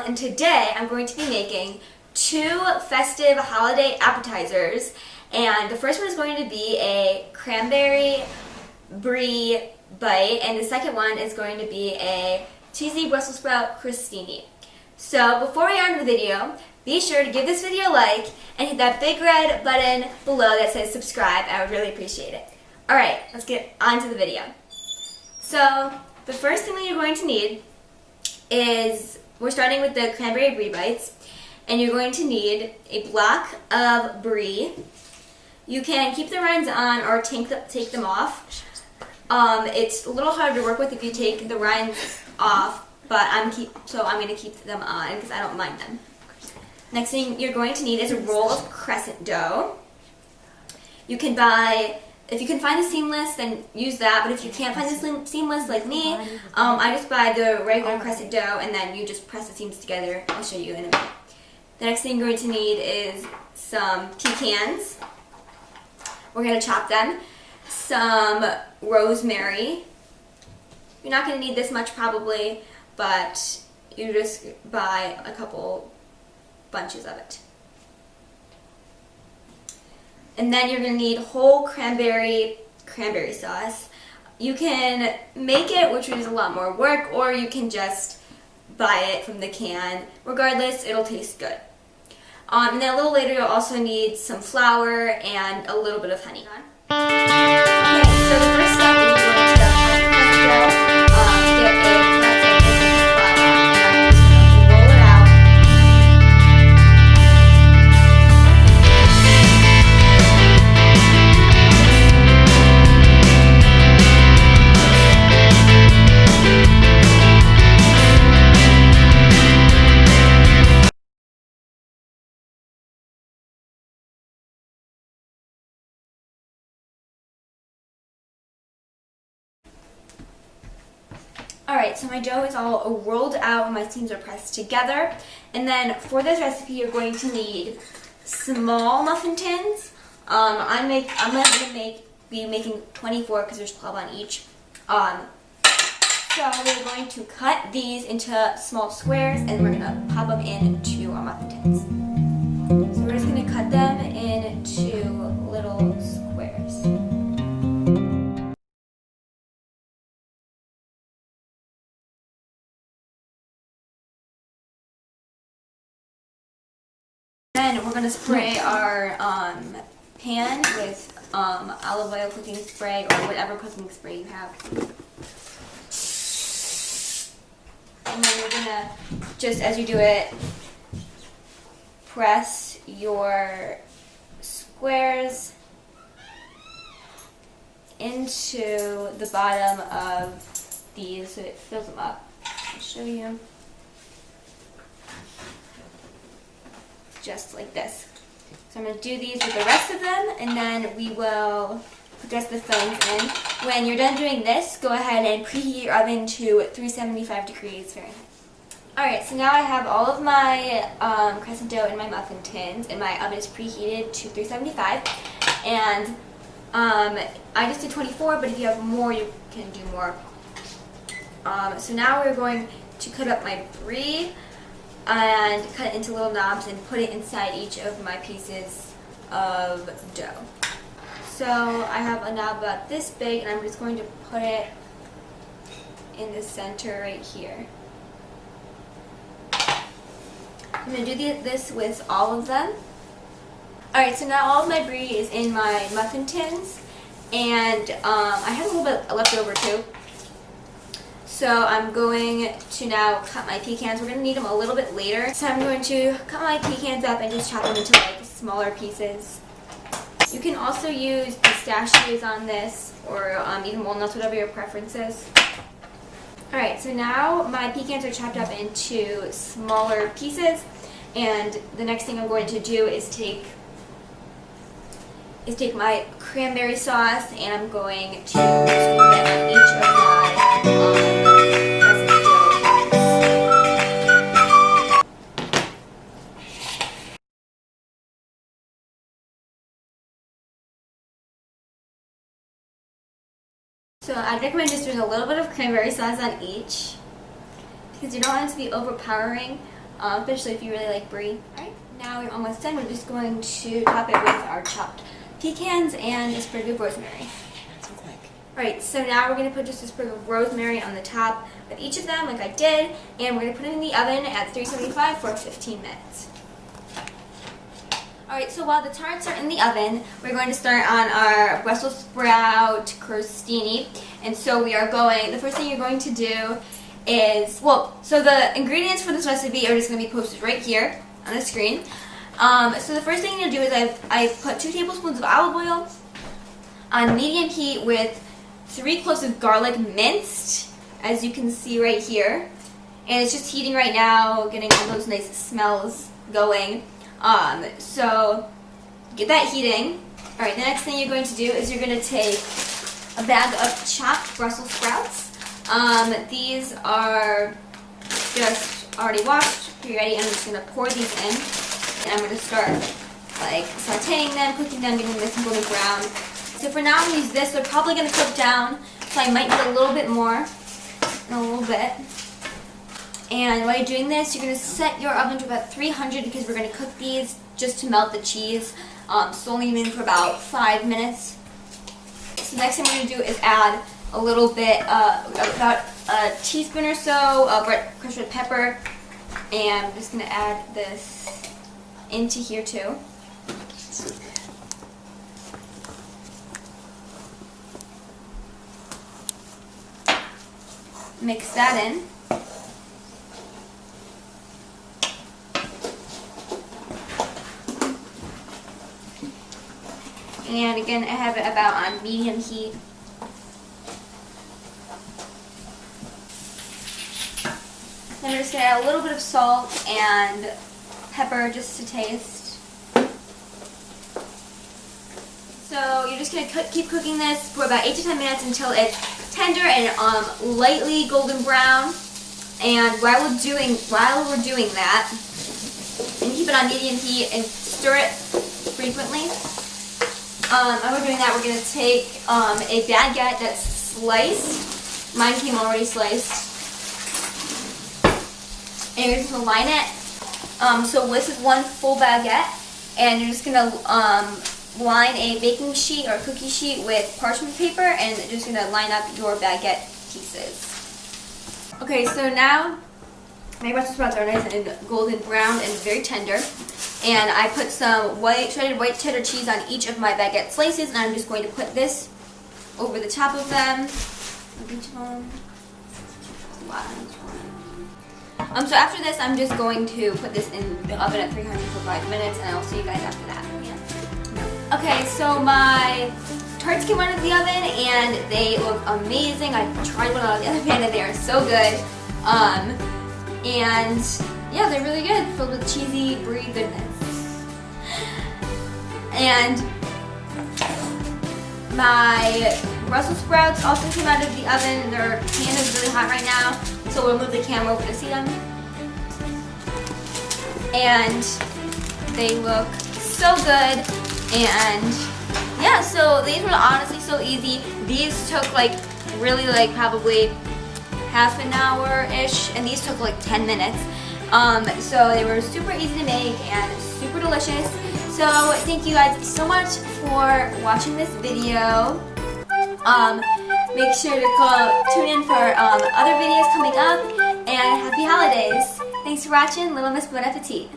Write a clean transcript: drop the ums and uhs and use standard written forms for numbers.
And today I'm going to be making 2 festive holiday appetizers. And the first one is going to be a cranberry brie bite, and the second one is going to be a cheesy Brussels sprout crostini. So before we get into the video, be sure to give this video a like and hit that big red button below that says subscribe. I would really appreciate it. Alright, let's get on to the video. So the first thing that you're going to need is, we're starting with the cranberry brie bites, and you're going to need a block of brie. You can keep the rinds on or take them off. It's a little hard to work with if you take the rinds off, but I'm going to keep them on because I don't mind them. Next thing you're going to need is a roll of crescent dough. You can buy, if you can find the seamless, then use that, but if you can't find the seamless like me, I just buy the regular crescent dough and then you just press the seams together. I'll show you in a minute. The next thing you're going to need is some pecans. We're going to chop them. Some rosemary. You're not going to need this much probably, but you just buy a couple bunches of it. And then you're going to need whole cranberry sauce. You can make it, which is a lot more work, or you can just buy it from the can. Regardless, it'll taste good. And then a little later you'll also need some flour and a little bit of honey. Okay, so the first step is you're going to get a flat surface of flour and roll it out. Alright, so my dough is all rolled out and my seams are pressed together. And then for this recipe you're going to need small muffin tins. I'm going to be making 24 because there's 12 on each. So we're going to cut these into small squares and we're going to pop them into our muffin tins. So we're just going to cut them into little squares. Then we're going to spray our pan with olive oil cooking spray or whatever cooking spray you have. And then you're going to, just as you do it, press your squares into the bottom of these so it fills them up. I'll show you. Just like this. So I'm going to do these with the rest of them, and then we will put the rest of the fillings in. When you're done doing this, go ahead and preheat your oven to 375 degrees Fahrenheit. Alright, so now I have all of my crescent dough in my muffin tins, and my oven is preheated to 375. And I just did 24, but if you have more, you can do more. So now we're going to cut up my brie and cut it into little knobs and put it inside each of my pieces of dough. So I have a knob about this big and I'm just going to put it in the center right here. I'm going to do this with all of them. Alright, so now all of my brie is in my muffin tins, and I have a little bit left over too. So I'm going to now cut my pecans. We're going to need them a little bit later. So I'm going to cut my pecans up and just chop them into like smaller pieces. You can also use pistachios on this, or even walnuts, whatever your preference is. Alright, so now my pecans are chopped up into smaller pieces, and the next thing I'm going to do is take my cranberry sauce and I'm going to spread it on each of my crescent dough. So I'd recommend just doing a little bit of cranberry sauce on each because you don't want it to be overpowering. especially if you really like brie. Alright, now we're almost done. We're just going to top it with our chopped pecans and a sprig of rosemary. Alright, so now we're going to put just a sprig of rosemary on the top of each of them like I did, and we're going to put it in the oven at 375 for 15 minutes. Alright, so while the tarts are in the oven, we're going to start on our Brussels sprout crostini. And so we are going, the first thing you're going to do is, well, so the ingredients for this recipe are just going to be posted right here on the screen. So the first thing you're going to do is I've put 2 tablespoons of olive oil on medium heat with 3 cloves of garlic minced, as you can see right here. And it's just heating right now, getting all those nice smells going. So get that heating. Alright, the next thing you're going to do is you're going to take a bag of chopped Brussels sprouts. These are just already washed, pre-ready. I'm just going to pour these in, and I'm going to start like sauteing them, cooking them, getting this golden brown. So for now I'm going to use this. They're probably going to cook down, so I might need a little bit more in a little bit. And while you're doing this, you're going to set your oven to about 300 because we're going to cook these just to melt the cheese. So only in for about 5 minutes. So next thing we're going to do is add a little bit, about a teaspoon or so of crushed red pepper. And I'm just going to add this into here too. Mix that in. And again, I have it about on medium heat. Then I'm just going to add a little bit of salt and pepper just to taste. So you're just going to keep cooking this for about 8 to 10 minutes until it's tender and lightly golden brown. And while we're doing that, and keep it on medium heat and stir it frequently. While we're doing that, we're going to take a baguette that's sliced. Mine came already sliced. And you're just going to line it. So this is 1 full baguette. And you're just going to line a baking sheet or cookie sheet with parchment paper. And you're just going to line up your baguette pieces. Okay, so now my Brussels sprouts are nice and golden brown and very tender. And I put some shredded white cheddar cheese on each of my baguette slices, and I'm just going to put this over the top of them. So after this, I'm just going to put this in the oven at 300 for 5 minutes, and I'll see you guys after that. Yeah. Okay, so my tarts came out of the oven, and they look amazing. I tried one out of the other pan, and they are so good. And yeah, they're really good, filled with cheesy brie goodness. And my Brussels sprouts also came out of the oven. Their pan is really hot right now, so we'll move the camera over to see them. And they look so good. And yeah, so these were honestly so easy. These took really probably half an hour-ish, and these took 10 minutes. So they were super easy to make and super delicious. So thank you guys so much for watching this video. Make sure to tune in for other videos coming up, and happy holidays. Thanks for watching. Little Miss Bon Appetit.